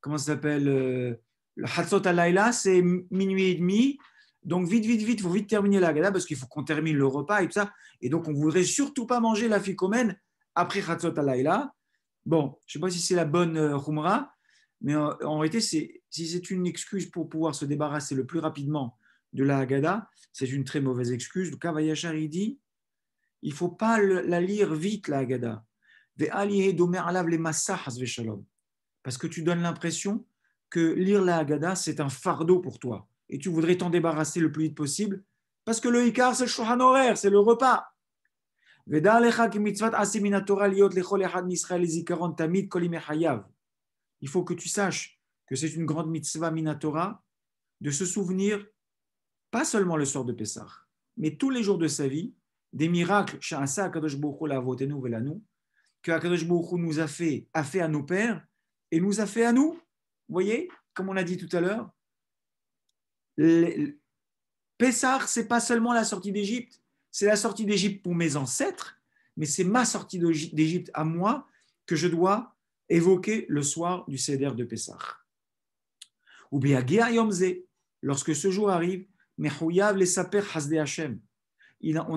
comment ça s'appelle, le Hatzot Alayla, c'est minuit et demi, donc vite, il faut vite terminer la Haggadah parce qu'il faut qu'on termine le repas et tout ça. Et donc, on ne voudrait surtout pas manger la ficomène après Hatzot Alayla. Bon, je ne sais pas si c'est la bonne Khumra, mais en réalité, si c'est une excuse pour pouvoir se débarrasser le plus rapidement de la Haggadah, c'est une très mauvaise excuse. Le Kavayachar, il dit, il ne faut pas la lire vite, la Haggadah. Parce que tu donnes l'impression que lire la Haggadah, c'est un fardeau pour toi. Et tu voudrais t'en débarrasser le plus vite possible, parce que le Ikar, c'est le Shulchan Aruch, c'est le repas. Il faut que tu saches que c'est une grande mitzvah minatora de se souvenir, pas seulement le soir de Pessah, mais tous les jours de sa vie, des miracles que Akadosh Baruch Hu nous a fait à nos pères et nous a fait à nous. Vous voyez, comme on a dit tout à l'heure, Pessah, c'est pas seulement la sortie d'Égypte, c'est la sortie d'Égypte pour mes ancêtres, mais c'est ma sortie d'Égypte à moi que je dois évoquer le soir du Seder de Pessah. Ou bien, lorsque ce jour arrive, on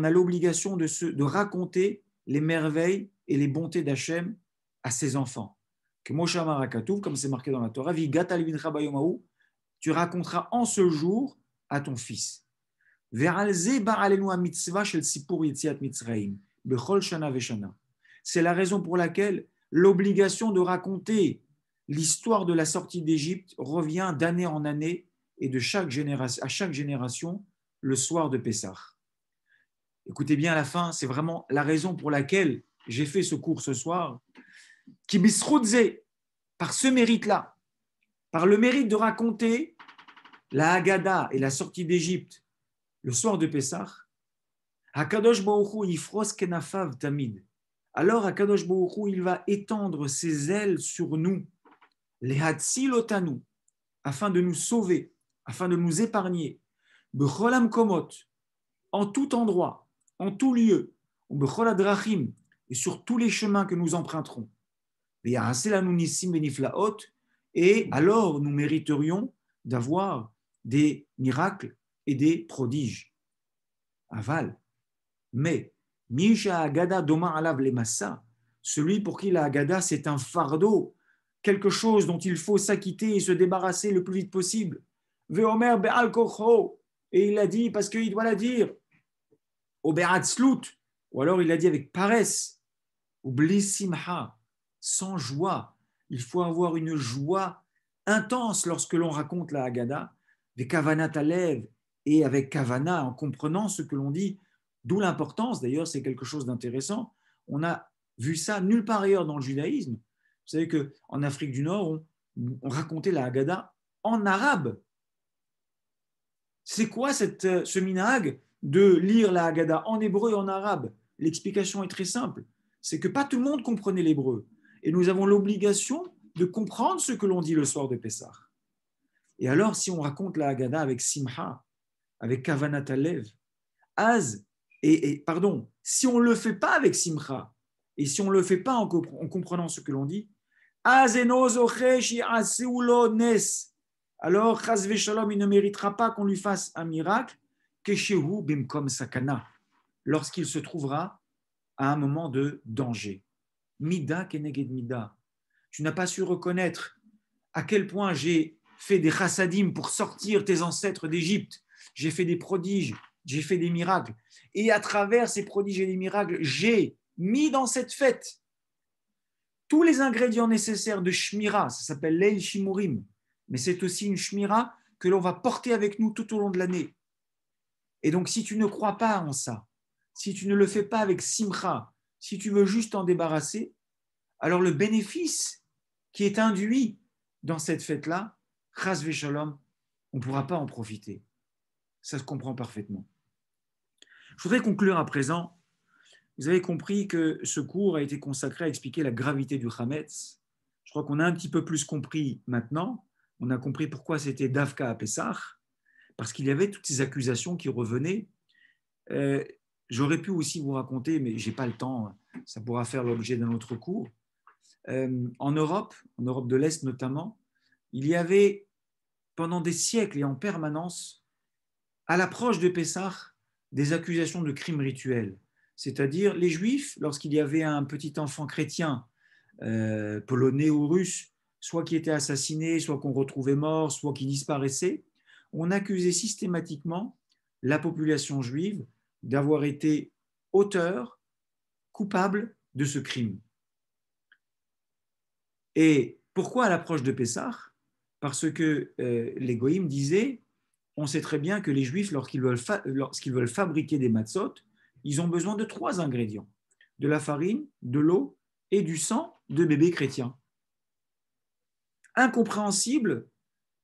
a l'obligation de raconter les merveilles et les bontés d'Hachem à ses enfants. Comme c'est marqué dans la Torah, tu raconteras en ce jour à ton fils. C'est la raison pour laquelle l'obligation de raconter l'histoire de la sortie d'Égypte revient d'année en année et à chaque génération le soir de Pessah. Écoutez bien à la fin, c'est vraiment la raison pour laquelle j'ai fait ce cours ce soir. Par ce mérite-là, par le mérite de raconter la Haggadah et la sortie d'Égypte le soir de Pessah, Hakadosh Baruch Hu yifros kenafav tamid. Alors Hakadosh Baruch Hu, il va étendre ses ailes sur nous, les hatzilotanu, afin de nous sauver, afin de nous épargner, becholam komot, en tout endroit, en tout lieu, bechol adrachim, et sur tous les chemins que nous emprunterons. Et alors nous mériterions d'avoir des miracles et des prodiges. Aval. Mais, Misha Agada Doma Alav Lemassa, celui pour qui la Agada c'est un fardeau, quelque chose dont il faut s'acquitter et se débarrasser le plus vite possible. Veomer Be'al Kocho, et il l'a dit parce qu'il doit la dire. Au Be'atzlut, ou alors il l'a dit avec paresse, ou Blissimha, sans joie. Il faut avoir une joie intense lorsque l'on raconte la Haggadah, des Kavanat Alev, et avec Kavana, en comprenant ce que l'on dit, d'où l'importance, d'ailleurs, c'est quelque chose d'intéressant. On a vu ça nulle part ailleurs dans le judaïsme. Vous savez qu'en Afrique du Nord, on racontait la Haggadah en arabe. C'est quoi ce minhag de lire la Haggadah en hébreu et en arabe? L'explication est très simple. C'est que pas tout le monde comprenait l'hébreu. Et nous avons l'obligation de comprendre ce que l'on dit le soir de Pessah. Et alors, si on raconte la Haggadah avec Simha, avec Kavanat Alev, si on ne le fait pas avec Simcha, et si on ne le fait pas en comprenant ce que l'on dit, alors, Chaz Veshalom, il ne méritera pas qu'on lui fasse un miracle, Keshehu Bimkom Sakana, lorsqu'il se trouvera à un moment de danger. Mida keneged mida. Tu n'as pas su reconnaître à quel point j'ai fait des chassadim pour sortir tes ancêtres d'Égypte. J'ai fait des prodiges, j'ai fait des miracles. Et à travers ces prodiges et les miracles, j'ai mis dans cette fête tous les ingrédients nécessaires de Shmira. Ça s'appelle Leil Shimurim. Mais c'est aussi une Shmira que l'on va porter avec nous tout au long de l'année. Et donc, si tu ne crois pas en ça, si tu ne le fais pas avec Simcha, si tu veux juste t'en débarrasser, alors le bénéfice qui est induit dans cette fête-là, Chas Veshalom, on ne pourra pas en profiter. Ça se comprend parfaitement. Je voudrais conclure à présent. Vous avez compris que ce cours a été consacré à expliquer la gravité du Hametz. Je crois qu'on a un petit peu plus compris maintenant. On a compris pourquoi c'était Davka à Pessah, parce qu'il y avait toutes ces accusations qui revenaient. J'aurais pu aussi vous raconter, mais je n'ai pas le temps, ça pourra faire l'objet d'un autre cours. En Europe de l'Est notamment, il y avait pendant des siècles et en permanence, à l'approche de Pessah, des accusations de crimes rituels. C'est-à-dire les Juifs, lorsqu'il y avait un petit enfant chrétien, polonais ou russe, soit qui était assassiné, soit qu'on retrouvait mort, soit qui disparaissait, on accusait systématiquement la population juive d'avoir été auteur, coupable de ce crime. Et pourquoi à l'approche de Pessah? Parce que les Goïms disaient, on sait très bien que les Juifs, lorsqu'ils veulent fabriquer des matzot, ils ont besoin de 3 ingrédients, de la farine, de l'eau et du sang de bébés chrétiens. Incompréhensible,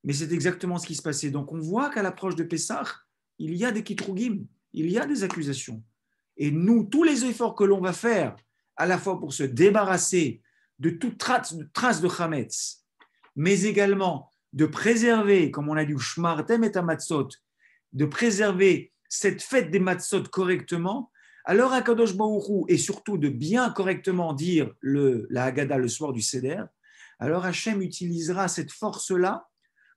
mais c'est exactement ce qui se passait. Donc on voit qu'à l'approche de Pessah, il y a des kitrougim, il y a des accusations. Et nous, tous les efforts que l'on va faire, à la fois pour se débarrasser de toute trace de Chametz, mais également de préserver, comme on a dit, Shmartem et Matzot, de préserver cette fête des Matzot correctement, alors Akadosh Baruch Hu, et surtout de bien correctement dire la Haggadah le soir du Seder, alors Hachem utilisera cette force-là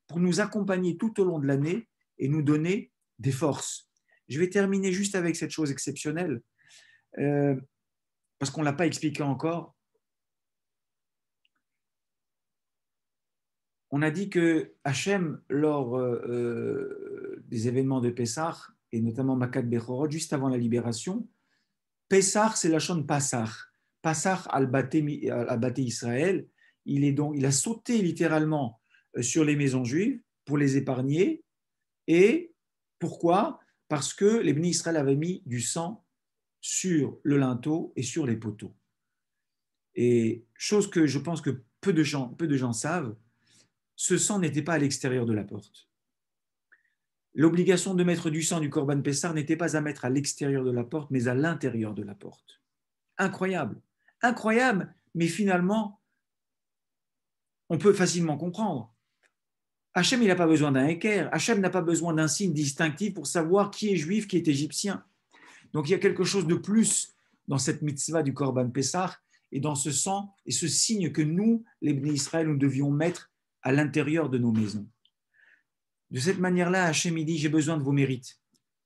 pour nous accompagner tout au long de l'année et nous donner des forces. Je vais terminer juste avec cette chose exceptionnelle, parce qu'on ne l'a pas expliqué encore. On a dit que Hachem, lors des événements de Pessah, et notamment Makat Bechorot, juste avant la libération, Pessah, c'est la chaîne Passah. Passah al-Baté Israël, il a sauté littéralement sur les maisons juives pour les épargner. Et pourquoi? Parce que les bénis Israël avaient mis du sang sur le linteau et sur les poteaux. Et chose que je pense que peu de gens savent, ce sang n'était pas à l'extérieur de la porte. L'obligation de mettre du sang du Corban Pessar n'était pas à mettre à l'extérieur de la porte, mais à l'intérieur de la porte. Incroyable, incroyable, mais finalement, on peut facilement comprendre. Hachem, il n'a pas besoin d'un équerre. Hachem n'a pas besoin d'un signe distinctif pour savoir qui est juif, qui est égyptien. Donc il y a quelque chose de plus dans cette mitzvah du Corban Pessar et dans ce sang et ce signe que nous, les Bnei Israël, nous devions mettre à l'intérieur de nos maisons. De cette manière-là, Hachem dit, j'ai besoin de vos mérites.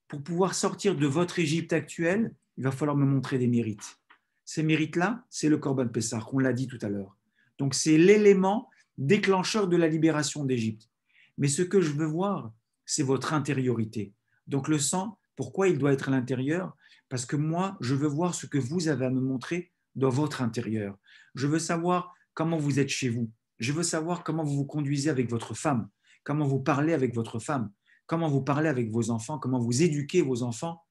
Pour pouvoir sortir de votre Égypte actuelle, il va falloir me montrer des mérites. Ces mérites-là, c'est le Corban Pessar, on l'a dit tout à l'heure. Donc c'est l'élément déclencheur de la libération d'Égypte. Mais ce que je veux voir, c'est votre intériorité. Donc le sang, pourquoi il doit être à l'intérieur? Parce que moi, je veux voir ce que vous avez à me montrer dans votre intérieur. Je veux savoir comment vous êtes chez vous. Je veux savoir comment vous vous conduisez avec votre femme, comment vous parlez avec votre femme, comment vous parlez avec vos enfants, comment vous éduquez vos enfants,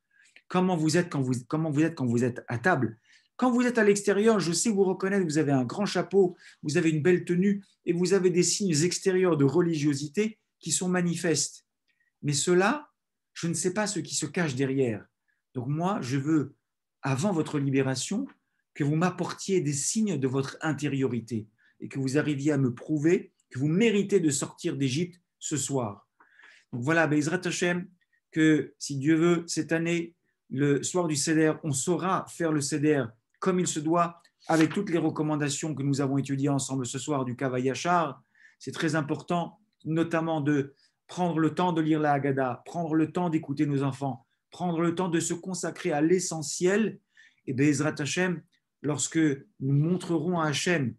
comment vous êtes quand vous êtes à table. Quand vous êtes à l'extérieur, je sais vous reconnaître, vous avez un grand chapeau, vous avez une belle tenue et vous avez des signes extérieurs de religiosité qui sont manifestes. Mais cela, je ne sais pas ce qui se cache derrière. Donc moi, je veux, avant votre libération, que vous m'apportiez des signes de votre intériorité et que vous arriviez à me prouver que vous méritez de sortir d'Égypte ce soir. Donc voilà, Be'ezrat Hashem, que si Dieu veut, cette année, le soir du Seder, on saura faire le Seder comme il se doit, avec toutes les recommandations que nous avons étudiées ensemble ce soir du Kava Yachar. C'est très important, notamment de prendre le temps de lire la Haggadah, prendre le temps d'écouter nos enfants, prendre le temps de se consacrer à l'essentiel. Et Be'ezrat Hashem, lorsque nous montrerons à Hashem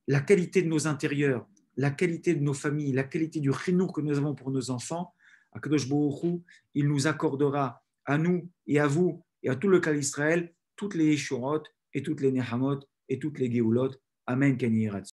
la qualité de nos intérieurs, la qualité de nos familles, la qualité du chinour que nous avons pour nos enfants, Akadosh Baruch Hu, il nous accordera à nous et à vous et à tout le Kal Israël toutes les Yeshurot et toutes les Nehamot et toutes les Geoulot. Amen. Ken Yehai Ratzon.